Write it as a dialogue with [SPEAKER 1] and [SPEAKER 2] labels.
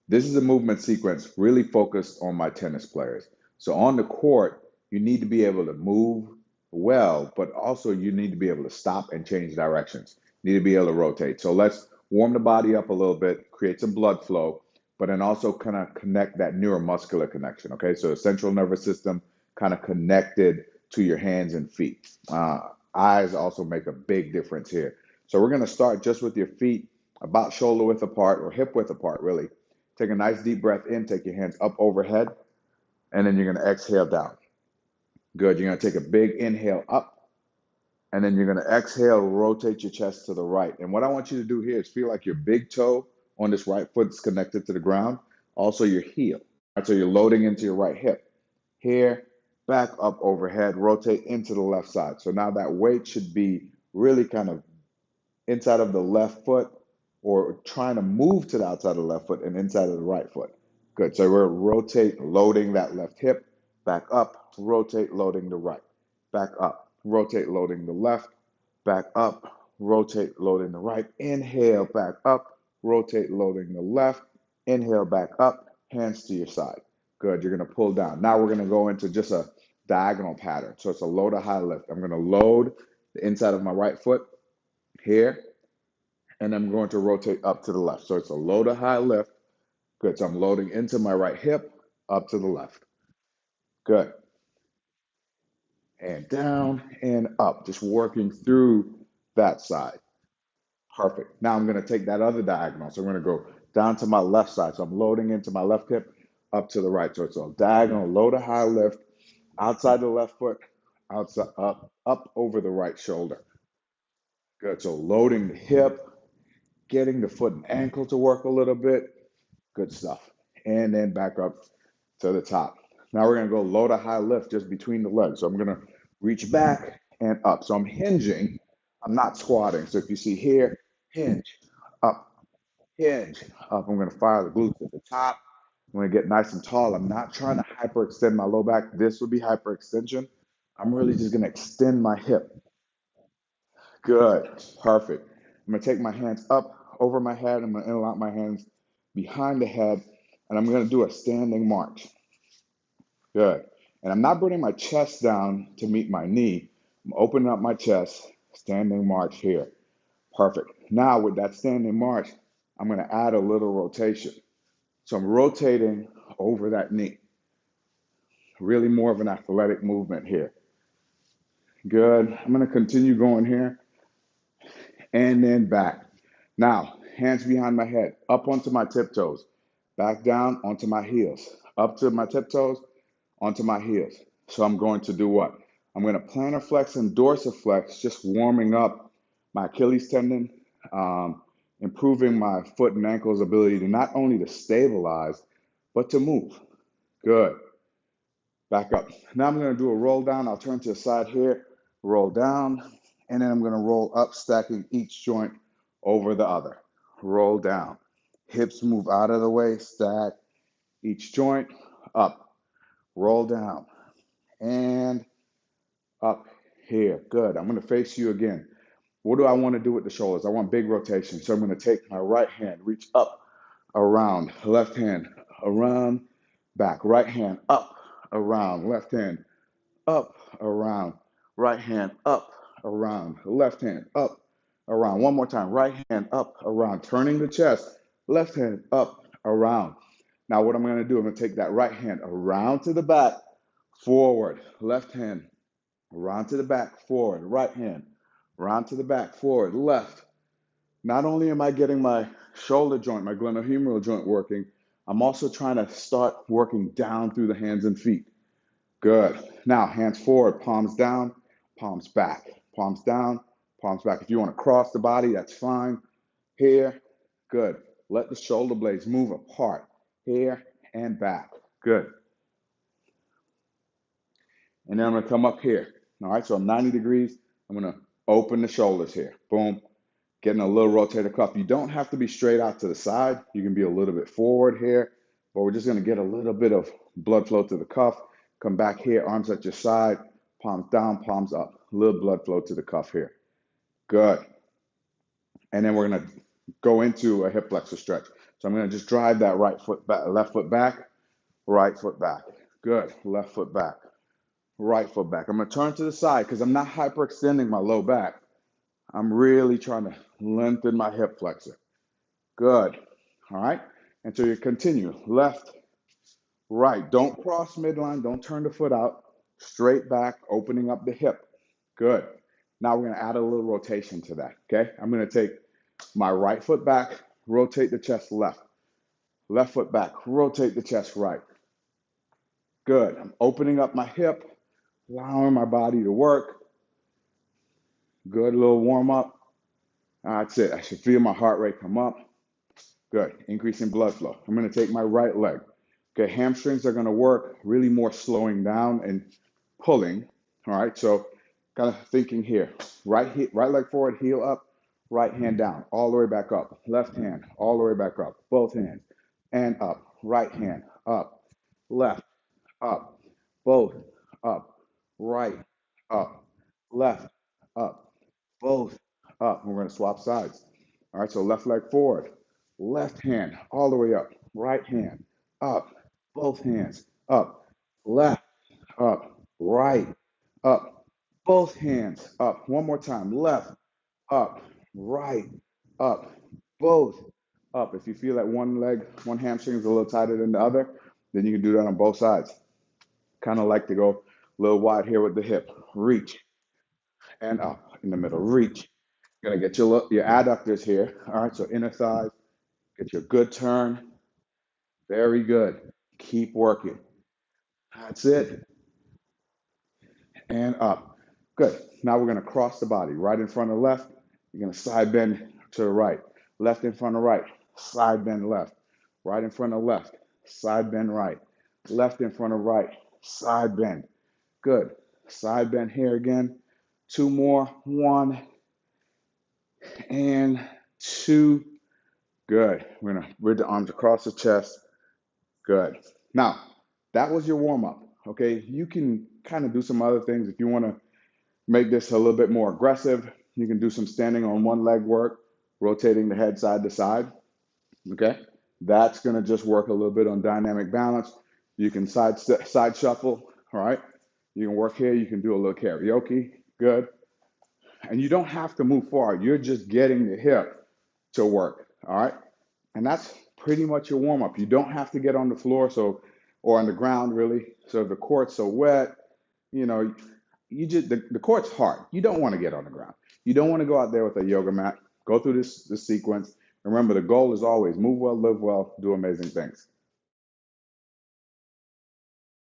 [SPEAKER 1] This is a movement sequence really focused on my tennis players. So on the court, you need to be able to move well, but also you need to be able to stop and change directions. You need to be able to rotate. So let's warm the body up a little bit, create some blood flow, but then also kind of connect that neuromuscular connection. Okay, so the central nervous system kind of connected to your hands and feet. Eyes also make a big difference here. So we're going to start just with your feet about shoulder width apart or hip width apart, really. Take a nice deep breath in, take your hands up overhead, and then you're going to exhale down. Good. You're going to take a big inhale up, and then you're going to exhale, rotate your chest to the right. And what I want you to do here is feel like your big toe on this right foot is connected to the ground, also your heel. All right, so you're loading into your right hip. Here, back up overhead, rotate into the left side. So now that weight should be really kind of inside of the left foot or trying to move to the outside of the left foot and inside of the right foot. Good. So we're rotate, loading that left hip, back up, rotate, loading the right, back up, rotate, loading the left, back up, rotate, loading the right. Inhale, back up, rotate, loading the left. Inhale, back up, hands to your side. Good. You're going to pull down. Now we're going to go into just a diagonal pattern. So it's a low to high lift. I'm going to load the inside of my right foot here, and I'm going to rotate up to the left. So it's a low to high lift. Good. So I'm loading into my right hip, up to the left. Good. And down and up, just working through that side. Perfect. Now I'm going to take that other diagonal. So I'm going to go down to my left side. So I'm loading into my left hip, up to the right. So it's a diagonal, low to high lift, outside the left foot, outside, up over the right shoulder. Good. So loading the hip, getting the foot and ankle to work a little bit. Good stuff. And then back up to the top. Now we're going to go low to high lift just between the legs. So I'm going to reach back and up. So I'm hinging. I'm not squatting. So if you see here, hinge, up, hinge, up. I'm going to fire the glutes at the top. I'm going to get nice and tall. I'm not trying to hyperextend my low back. This would be hyperextension. I'm really just going to extend my hip. Good. Perfect. I'm going to take my hands up over my head. I'm going to interlock my hands behind the head, and I'm going to do a standing march. Good. And I'm not bringing my chest down to meet my knee. I'm opening up my chest, standing march here. Perfect. Now with that standing march, I'm going to add a little rotation. So I'm rotating over that knee. Really more of an athletic movement here. Good. I'm going to continue going here and then back. Now, hands behind my head, up onto my tiptoes, back down onto my heels, up to my tiptoes, onto my heels. So I'm going to do what? I'm going to plantar flex and dorsiflex, just warming up my Achilles tendon, improving my foot and ankle's ability to not only to stabilize, but to move. Good. Back up. Now I'm going to do a roll down. I'll turn to the side here, roll down, and then I'm going to roll up, stacking each joint over the other. Roll down. Hips move out of the way, stack each joint, up, roll down, and up here. Good. I'm going to face you again. What do I want to do with the shoulders? I want big rotation. So I'm going to take my right hand, reach up, around, left hand, around, back, right hand, up, around, left hand, up, around, right hand, up, around, left hand, up, around. One more time, right hand, up, around, turning the chest, left hand, up, around. Now what I'm going to do, I'm going to take that right hand around to the back, forward, left hand, around to the back, forward, right hand, around to the back, forward, left. Not only am I getting my shoulder joint, my glenohumeral joint working, I'm also trying to start working down through the hands and feet. Good. Now, hands forward, palms down, palms back, palms down, palms back. If you want to cross the body, that's fine. Here, good. Let the shoulder blades move apart. Here and back. Good. And then I'm going to come up here. All right, so I'm 90 degrees. I'm going to open the shoulders here. Boom. Getting a little rotator cuff. You don't have to be straight out to the side. You can be a little bit forward here, but we're just going to get a little bit of blood flow to the cuff. Come back here, arms at your side, palms down, palms up. A little blood flow to the cuff here. Good. And then we're going to go into a hip flexor stretch. So I'm going to just drive that right foot back, left foot back, right foot back. Good. Left foot back, right foot back. I'm going to turn to the side because I'm not hyperextending my low back. I'm really trying to lengthen my hip flexor. Good. All right. And so you continue left, right. Don't cross midline. Don't turn the foot out. Straight back, opening up the hip. Good. Now we're going to add a little rotation to that. Okay. I'm going to take my right foot back, rotate the chest left. Left foot back, rotate the chest right. Good. I'm opening up my hip, allowing my body to work. Good little warm up. That's it. I should feel my heart rate come up. Good. Increasing blood flow. I'm going to take my right leg. Okay. Hamstrings are going to work really more slowing down and pulling. All right. So kind of thinking here. Right leg forward, heel up, right hand down, all the way back up. Left hand, all the way back up. Both hands and up. Right hand up. Left up. Both up. Right up. Left up. Both up. We're going to swap sides. All right, so left leg forward, left hand all the way up, right hand up, both hands up, left up, right up, both hands up. One more time, left up, right up, both up. If you feel that one hamstring is a little tighter than the other, then you can do that on both sides. Kind of like to go a little wide here with the hip. Reach and up in the middle. Reach. You're gonna get your adductors here. All right, so inner thighs. Get your good turn. Very good. Keep working. That's it. And up. Good. Now we're going to cross the body. Right in front of left. You're going to side bend to the right. Left in front of right. Side bend left. Right in front of left. Side bend right. Left in front of right. Side bend. Good. Side bend here again. Two more. One and two. Good. We're going to bridge the arms across the chest. Good. Now, that was your warm up. Okay. You can kind of do some other things if you want to make this a little bit more aggressive. You can do some standing on one leg work, rotating the head side to side. Okay. That's going to just work a little bit on dynamic balance. You can side shuffle. All right. You can work here. You can do a little karaoke. Good. And you don't have to move forward. You're just getting the hip to work. All right. And that's pretty much your warm up. You don't have to get on the floor or on the ground really. So if the court's so wet, you know, the court's hard. You don't want to get on the ground. You don't want to go out there with a yoga mat. Go through this sequence. Remember, the goal is always move well, live well, do amazing things.